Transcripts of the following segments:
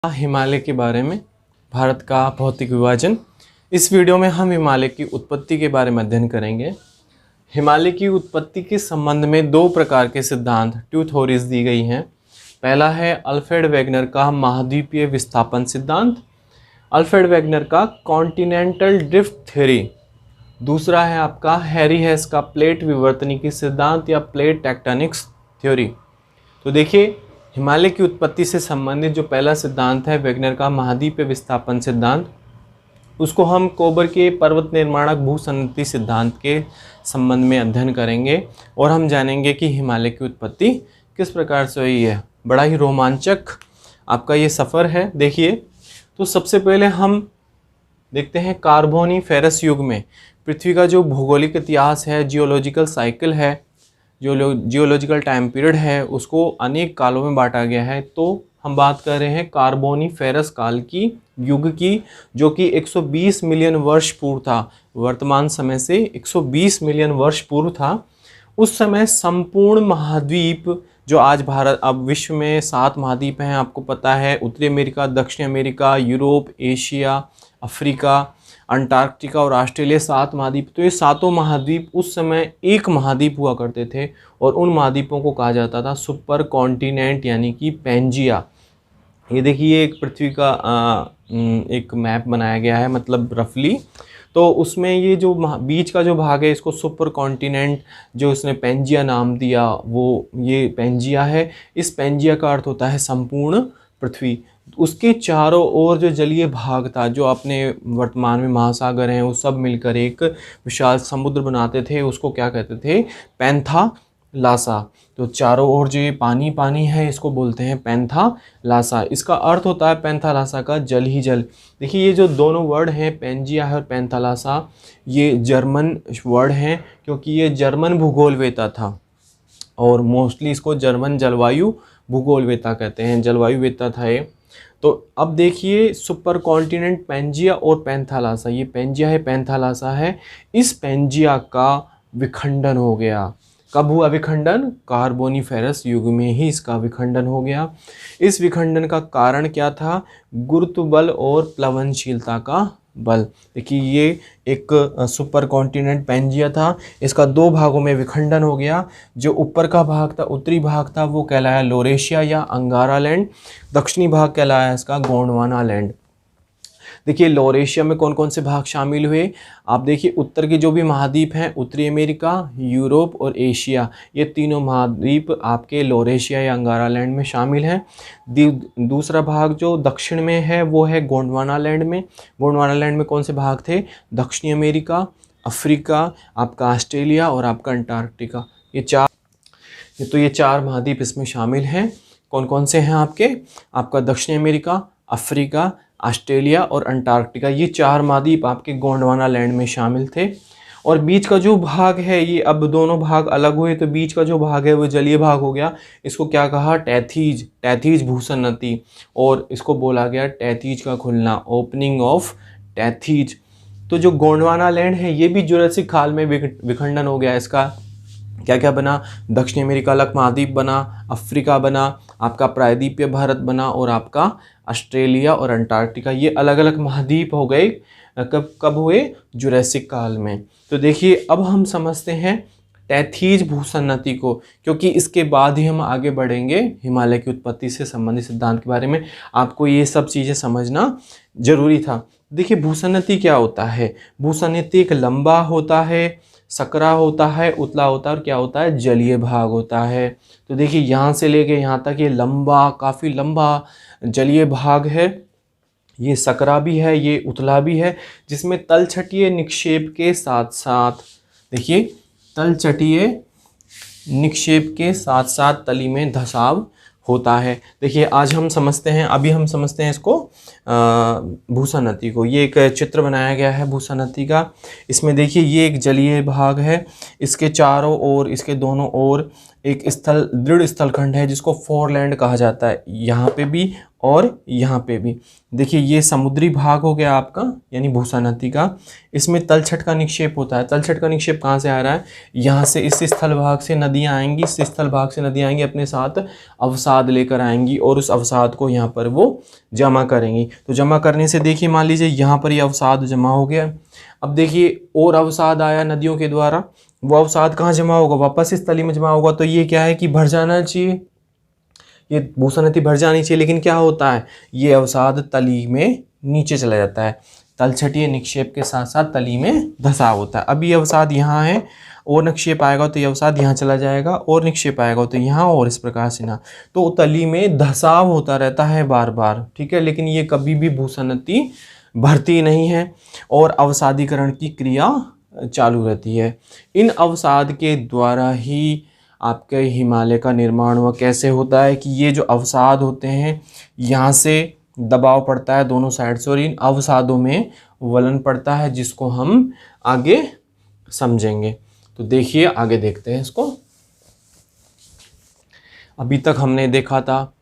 हिमालय के बारे में, भारत का भौतिक विभाजन। इस वीडियो में हम हिमालय की उत्पत्ति के बारे में अध्ययन करेंगे। हिमालय की उत्पत्ति के संबंध में दो प्रकार के सिद्धांत, टू थ्योरीज दी गई हैं। पहला है अल्फ्रेड वेगनर का महाद्वीपीय विस्थापन सिद्धांत, अल्फ्रेड वेगनर का कॉन्टिनेंटल ड्रिफ्ट थ्योरी। दूसरा है आपका हैरी हेस का प्लेट विवर्तनिकी सिद्धांत या प्लेट टेक्टोनिक्स थ्योरी। तो देखिए, हिमालय की उत्पत्ति से संबंधित जो पहला सिद्धांत है वेगनर का महाद्वीपीय विस्थापन सिद्धांत, उसको हम कोबर के पर्वत निर्माणक भूसंनति सिद्धांत के संबंध में अध्ययन करेंगे और हम जानेंगे कि हिमालय की उत्पत्ति किस प्रकार से हुई है। बड़ा ही रोमांचक आपका ये सफ़र है। देखिए, तो सबसे पहले हम देखते हैं कार्बोनीफेरस युग में पृथ्वी का जो भौगोलिक इतिहास है, जियोलॉजिकल साइकिल है, जो जियोलॉजिकल टाइम पीरियड है, उसको अनेक कालों में बांटा गया है। तो हम बात कर रहे हैं कार्बोनीफेरस काल की, युग की, जो कि 120 मिलियन वर्ष पूर्व था। वर्तमान समय से 120 मिलियन वर्ष पूर्व था। उस समय संपूर्ण महाद्वीप, जो आज भारत, अब विश्व में 7 महाद्वीप हैं, आपको पता है, उत्तरी अमेरिका, दक्षिण America, Europe, Asia, Africa, Antarctica और ऑस्ट्रेलिया, 7 महाद्वीप। तो ये सातों महाद्वीप उस समय एक महाद्वीप हुआ करते थे और उन महाद्वीपों को कहा जाता था सुपर कॉन्टिनेंट, यानी कि पैंजिया। ये देखिए, एक पृथ्वी का एक मैप बनाया गया है, मतलब रफली। तो उसमें ये जो बीच का जो भाग है, इसको सुपर कॉन्टिनेंट, जो उसने पैंजिया नाम दिया, वो ये पैंजिया है। इस पैंजिया का अर्थ होता है संपूर्ण पृथ्वी। उसके चारों ओर जो जलीय भाग था, जो अपने वर्तमान में महासागर हैं, वो सब मिलकर एक विशाल समुद्र बनाते थे, उसको क्या कहते थे? पैंथालासा। तो चारों ओर जो ये पानी पानी है, इसको बोलते हैं पैंथालासा। इसका अर्थ होता है पैंथालासा का जल ही जल। देखिए, ये जो दोनों वर्ड हैं, पैंजिया है और पैंथालासा, ये जर्मन वर्ड हैं, क्योंकि ये जर्मन भूगोलवेता था और मोस्टली इसको जर्मन जलवायु भूगोलवेता कहते हैं, जलवायुवेता था ये। तो अब देखिए, सुपर कॉन्टिनेंट पैंजिया और पैंथालासा, ये पैंजिया है, पैंथालासा है। इस पैंजिया का विखंडन हो गया। कब हुआ विखंडन? कार्बोनीफेरस युग में ही इसका विखंडन हो गया। इस विखंडन का कारण क्या था? गुरुत्व बल और प्लवनशीलता का बल। देखिए, ये एक सुपर कॉन्टिनेंट पैंजिया था, इसका 2 भागों में विखंडन हो गया। जो ऊपर का भाग था, उत्तरी भाग था, वो कहलाया लोरेशिया या अंगारा लैंड। दक्षिणी भाग कहलाया इसका गोंडवाना लैंड। देखिए, लोरेशिया में कौन कौन से भाग शामिल हुए? आप देखिए, उत्तर के जो भी महाद्वीप हैं, उत्तरी अमेरिका, यूरोप और एशिया, ये तीनों महाद्वीप आपके लोरेशिया या अंगारा लैंड में शामिल हैं। दूसरा भाग जो दक्षिण में है, वो है गोंडवाना लैंड में। गोंडवाना लैंड में कौन से भाग थे? दक्षिणी अमेरिका, अफ्रीका, आपका ऑस्ट्रेलिया और आपका अंटार्कटिका। ये चार महाद्वीप इसमें शामिल हैं। कौन कौन से हैं आपके? आपका दक्षिणी अमेरिका, अफ्रीका, ऑस्ट्रेलिया और अंटार्कटिका, ये 4 महाद्वीप आपके गोंडवाना लैंड में शामिल थे। और बीच का जो भाग है, ये अब दोनों भाग अलग हुए, तो बीच का जो भाग है वो जलीय भाग हो गया। इसको क्या कहा? टैथीज भूसन्नति, और इसको बोला गया टैथीज का खुलना, ओपनिंग ऑफ टैथीज। तो जो गोंडवाना लैंड है, ये भी जुरासिक काल में विखंडन हो गया। इसका क्या क्या बना? दक्षिण अमेरिका अलग महाद्वीप बना, अफ्रीका बना, आपका प्रायद्वीपीय भारत बना और आपका ऑस्ट्रेलिया और अंटार्कटिका, ये अलग अलग महाद्वीप हो गए। कब हुए? जुरासिक काल में। तो देखिए, अब हम समझते हैं टैथीज भूसन्नति को, क्योंकि इसके बाद ही हम आगे बढ़ेंगे हिमालय की उत्पत्ति से संबंधित सिद्धांत के बारे में। आपको ये सब चीज़ें समझना जरूरी था। देखिए, भूसन्नति क्या होता है? भूसन्नति एक लंबा होता है, सकरा होता है, उतला होता है और क्या होता है? जलीय भाग होता है। तो देखिए, यहाँ से लेके यहाँ तक ये लंबा, काफ़ी लंबा जलीय भाग है। ये सकरा भी है, ये उतला भी है, जिसमें तलछटीय निक्षेप के साथ साथ, देखिए, तलछटीय निक्षेप के साथ साथ तली में धसाव होता है। देखिए, आज हम समझते हैं, अभी हम समझते हैं इसको, भूसन्नति को। ये एक चित्र बनाया गया है भूसन्नति का। इसमें देखिए, ये एक जलीय भाग है, इसके चारों ओर, इसके दोनों ओर एक स्थल दृढ़ स्थलखंड है जिसको फोरलैंड कहा जाता है, यहाँ पे भी और यहाँ पे भी। देखिए ये समुद्री भाग हो गया आपका यानी भूसा नदी का, इसमें तलछट का निक्षेप होता है। तलछट का निक्षेप कहाँ से आ रहा है, यहाँ से इस स्थल भाग से नदियाँ आएंगी, इस स्थल भाग से नदियाँ आएंगी, अपने साथ अवसाद लेकर आएंगी और उस अवसाद को यहाँ पर वो जमा करेंगी। तो जमा करने से देखिए मान लीजिए यहाँ पर ये अवसाद जमा हो गया। अब देखिए और अवसाद आया नदियों के द्वारा, वो अवसाद कहाँ जमा होगा, वापस इस तली में जमा होगा। तो ये क्या है कि भर जाना चाहिए, ये भूसा नदी भर जानी चाहिए, लेकिन क्या होता है ये अवसाद तली में नीचे चला जाता है, तलछटीय निक्षेप के साथ साथ तली में धसाव होता है। अब ये अवसाद यहाँ है और निक्षेप आएगा तो ये अवसाद यहाँ चला जाएगा और निक्षेप आएगा तो यहाँ, और इस प्रकार से ना, तो तली में धसाव होता रहता है बार बार, ठीक है। लेकिन ये कभी भी भूसा नदी भरती नहीं है और अवसादीकरण की क्रिया चालू रहती है। इन अवसाद के द्वारा ही आपके हिमालय का निर्माण हुआ। कैसे होता है कि ये जो अवसाद होते हैं यहाँ से दबाव पड़ता है दोनों साइड से और इन अवसादों में वलन पड़ता है, जिसको हम आगे समझेंगे। तो देखिए आगे देखते हैं इसको। अभी तक हमने देखा था,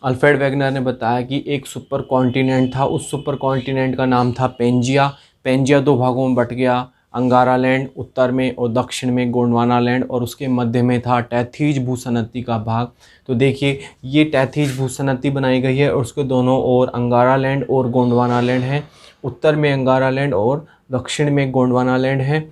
अल्फ्रेड वेगनर ने बताया कि एक सुपर कॉन्टिनेंट था, उस सुपर कॉन्टिनेंट का नाम था पेंजिया। पेंजिया दो भागों में बट गया, अंगारा लैंड उत्तर में और दक्षिण में गोंडवाना लैंड, और उसके मध्य में था टैथीज भूसनती का भाग। तो देखिए ये टैथीज भूसनती बनाई गई है और उसके दोनों ओर अंगारा लैंड और गोंडवाना लैंड है। उत्तर में अंगारा लैंड और दक्षिण में गोंडवाना लैंड है।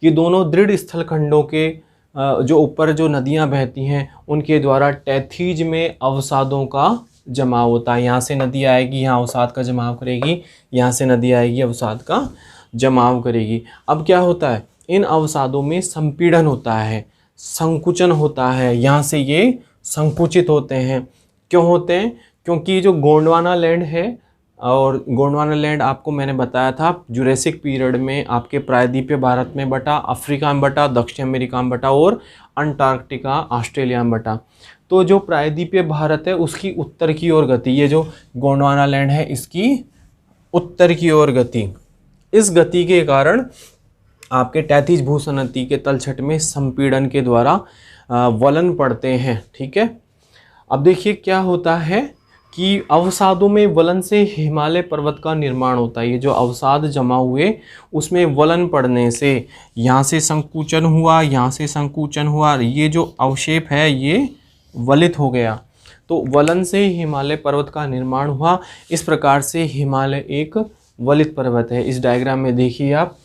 ये दोनों दृढ़ स्थलखंडों के जो ऊपर जो नदियां बहती हैं उनके द्वारा टैथीज में अवसादों का जमाव होता है। यहाँ से नदी आएगी, यहाँ अवसाद का जमाव करेगी, यहाँ से नदी आएगी, अवसाद का जमाव करेगी। अब क्या होता है, इन अवसादों में संपीड़न होता है, संकुचन होता है, यहाँ से ये संकुचित होते हैं। क्यों होते हैं, क्योंकि जो गोंडवाना लैंड है, और गोंडवाना लैंड आपको मैंने बताया था जुरेसिक पीरियड में आपके प्रायद्वीपीय भारत में बटा, अफ्रीका में बटा, दक्षिण अमेरिका में बटा और अंटार्कटिका ऑस्ट्रेलिया में बटा। तो जो प्रायद्वीपीय भारत है उसकी उत्तर की ओर गति, ये जो गोंडवाना लैंड है इसकी उत्तर की ओर गति, इस गति के कारण आपके टैथीज भूसनती के तलछट में संपीड़न के द्वारा वलन पड़ते हैं, ठीक है। अब देखिए क्या होता है कि अवसादों में वलन से हिमालय पर्वत का निर्माण होता है। ये जो अवसाद जमा हुए उसमें वलन पड़ने से यहाँ से संकुचन हुआ, यहाँ से संकुचन हुआ, ये जो अवशेप है ये वलित हो गया, तो वलन से हिमालय पर्वत का निर्माण हुआ। इस प्रकार से हिमालय एक वलित पर्वत है। इस डायग्राम में देखिए आप,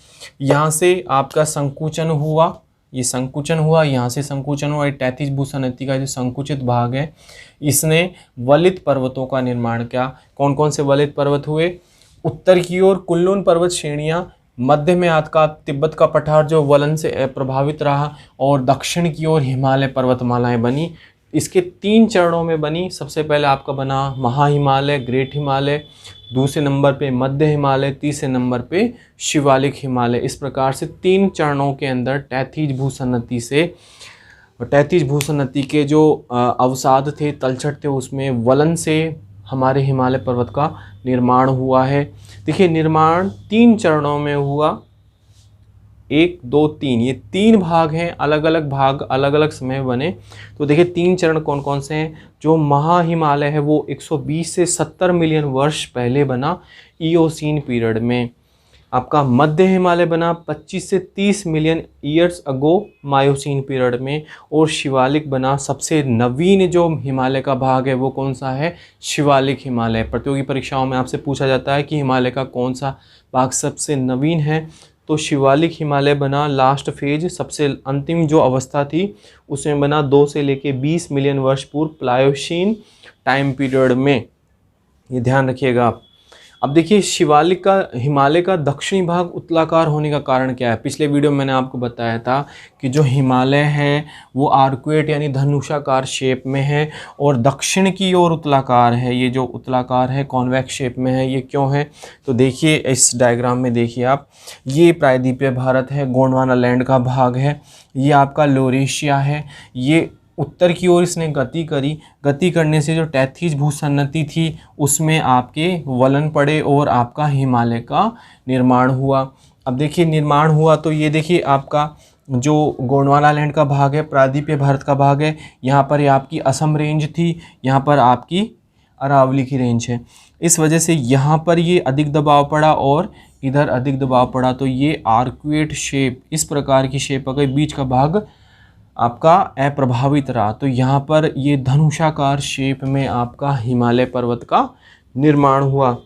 यहाँ से आपका संकुचन हुआ, ये संकुचन हुआ, यहाँ से संकुचन हुआ। टैथीज भूसनती का जो संकुचित भाग है इसने वलित पर्वतों का निर्माण किया। कौन कौन से वलित पर्वत हुए, उत्तर की ओर कुनलुन पर्वत श्रेणियाँ, मध्य में आपका तिब्बत का पठार जो वलन से प्रभावित रहा, और दक्षिण की ओर हिमालय पर्वतमालाएं बनी। इसके 3 चरणों में बनी। सबसे पहले आपका बना महाहिमालय, ग्रेट हिमालय, दूसरे नंबर पे मध्य हिमालय, तीसरे नंबर पे शिवालिक हिमालय। इस प्रकार से 3 चरणों के अंदर टैथीज भूसनती से, टैथीज भूसनती के जो अवसाद थे, तलछट थे, उसमें वलन से हमारे हिमालय पर्वत का निर्माण हुआ है। देखिए निर्माण 3 चरणों में हुआ, 1, 2, 3, ये 3 भाग हैं, अलग अलग भाग अलग अलग समय बने। तो देखिए 3 चरण कौन कौन से हैं। जो महाहिमालय है वो 120 से 70 मिलियन वर्ष पहले बना ईओसीन पीरियड में। आपका मध्य हिमालय बना 25 से 30 million years ago Miocene period में। और शिवालिक बना, सबसे नवीन जो हिमालय का भाग है वो कौन सा है, शिवालिक हिमालय। प्रतियोगी परीक्षाओं में आपसे पूछा जाता है कि हिमालय का कौन सा भाग सबसे नवीन है, तो शिवालिक हिमालय बना लास्ट फेज, सबसे अंतिम जो अवस्था थी उसमें बना 2 से लेके 20 मिलियन वर्ष पूर्व प्लायोसीन टाइम पीरियड में। ये ध्यान रखिएगा आप। अब देखिए शिवालिक का, हिमालय का दक्षिणी भाग उत्तलाकार होने का कारण क्या है। पिछले वीडियो में मैंने आपको बताया था कि जो हिमालय है वो आर्कुएट यानी धनुषाकार शेप में है और दक्षिण की ओर उत्तलाकार है। ये जो उत्तलाकार है कॉन्वेक्स शेप में है। ये क्यों है, तो देखिए इस डायग्राम में देखिए आप, ये प्रायद्वीपीय भारत है, गोंडवाना लैंड का भाग है, ये आपका लोरेशिया है। ये उत्तर की ओर इसने गति करी, गति करने से जो टैथीज भूसन्नति थी उसमें आपके वलन पड़े और आपका हिमालय का निर्माण हुआ। अब देखिए निर्माण हुआ तो ये देखिए आपका जो गोंडवाना लैंड का भाग है, प्रायद्वीपीय भारत का भाग है, यहाँ पर ये आपकी असम रेंज थी, यहाँ पर आपकी अरावली की रेंज है। इस वजह से यहाँ पर ये अधिक दबाव पड़ा और इधर अधिक दबाव पड़ा, तो ये आर्कुएट शेप, इस प्रकार की शेप अगर बीच का भाग आपका अप्रभावित रहा, तो यहाँ पर ये धनुषाकार शेप में आपका हिमालय पर्वत का निर्माण हुआ।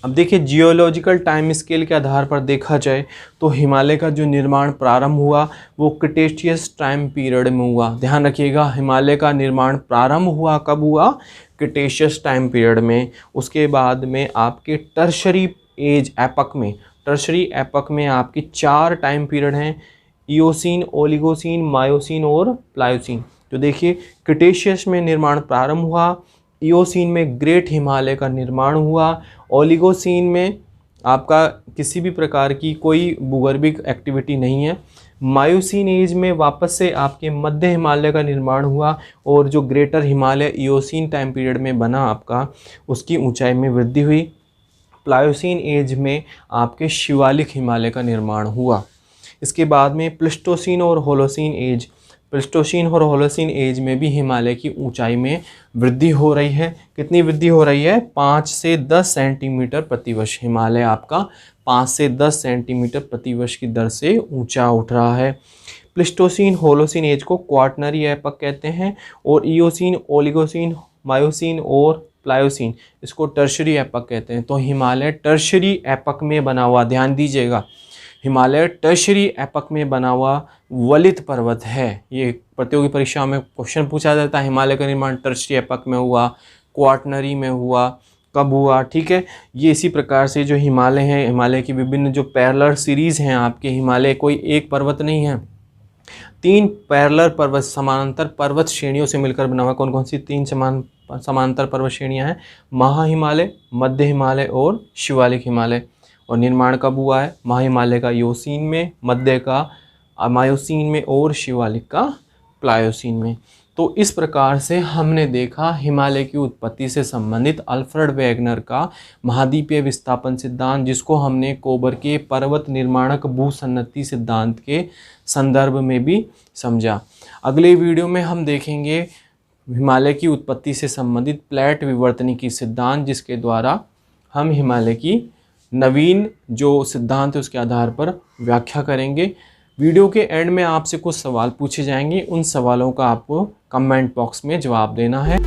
अब देखिए जियोलॉजिकल टाइम स्केल के आधार पर देखा जाए तो हिमालय का जो निर्माण प्रारंभ हुआ वो क्रिटेशियस टाइम पीरियड में हुआ। ध्यान रखिएगा, हिमालय का निर्माण प्रारंभ हुआ कब हुआ? क्रिटेशियस टाइम पीरियड में। उसके बाद में आपके टर्शरी एज एपक में, टर्शरी एपक में आपके 4 टाइम पीरियड हैं, इयोसीन, ओलिगोसीन, मायोसीन और प्लायोसीन। तो देखिए क्रिटेशियस में निर्माण प्रारंभ हुआ, इयोसीन में ग्रेट हिमालय का निर्माण हुआ, ओलिगोसीन में आपका किसी भी प्रकार की कोई भूगर्भिक एक्टिविटी नहीं है, मायोसीन एज में वापस से आपके मध्य हिमालय का निर्माण हुआ और जो greater Himalaya Eocene time period में बना आपका, उसकी ऊंचाई में वृद्धि हुई। प्लायोसीन एज में आपके शिवालिक हिमालय का निर्माण हुआ। इसके बाद में प्लिस्टोसीन और होलोसीन एज, प्लिस्टोसीन और होलोसीन एज में भी हिमालय की ऊंचाई में वृद्धि हो रही है। कितनी वृद्धि हो रही है? 5 से 10 सेंटीमीटर प्रतिवर्ष। हिमालय आपका 5 से 10 सेंटीमीटर प्रतिवर्ष की दर से ऊंचा उठ रहा है। प्लिस्टोसीन होलोसीन एज को क्वार्टनरी एपक कहते हैं और इयोसीन, ओलिगोसीन, मायोसीन और प्लायोसीन इसको टर्शरी एपक कहते हैं। तो हिमालय टर्शरी एपक में बना हुआ, ध्यान दीजिएगा, हिमालय टर्शरी एपक में बना हुआ वलित पर्वत है। ये प्रतियोगी परीक्षा में क्वेश्चन पूछा जाता है, हिमालय का निर्माण टर्शरी एपक में हुआ, क्वार्टनरी में हुआ, कब हुआ, ठीक है। ये इसी प्रकार से जो हिमालय हैं, हिमालय की विभिन्न जो पैरेलल सीरीज़ हैं आपके, हिमालय कोई एक पर्वत नहीं है, 3 पैरेलल पर्वत, समानांतर पर्वत श्रेणियों से मिलकर बना हुआ। कौन कौन सी 3 समानांतर पर्वत श्रेणियाँ हैं? महा हिमालय, मध्य हिमालय और शिवालिक हिमालय। और निर्माण कब हुआ है? महा हिमालय का इयोसीन में, मध्य का मायोसीन में और शिवालिक का प्लायोसीन में। तो इस प्रकार से हमने देखा हिमालय की उत्पत्ति से संबंधित अल्फ्रेड वेगनर का महाद्वीपीय विस्थापन सिद्धांत, जिसको हमने कोबर के पर्वत निर्माणक भूसन्नति सिद्धांत के संदर्भ में भी समझा। अगले वीडियो में हम देखेंगे हिमालय की उत्पत्ति से संबंधित प्लेट विवर्तनिकी सिद्धांत, जिसके द्वारा हम हिमालय की नवीन जो सिद्धांत है उसके आधार पर व्याख्या करेंगे। वीडियो के एंड में आपसे कुछ सवाल पूछे जाएंगे, उन सवालों का आपको कमेंट बॉक्स में जवाब देना है।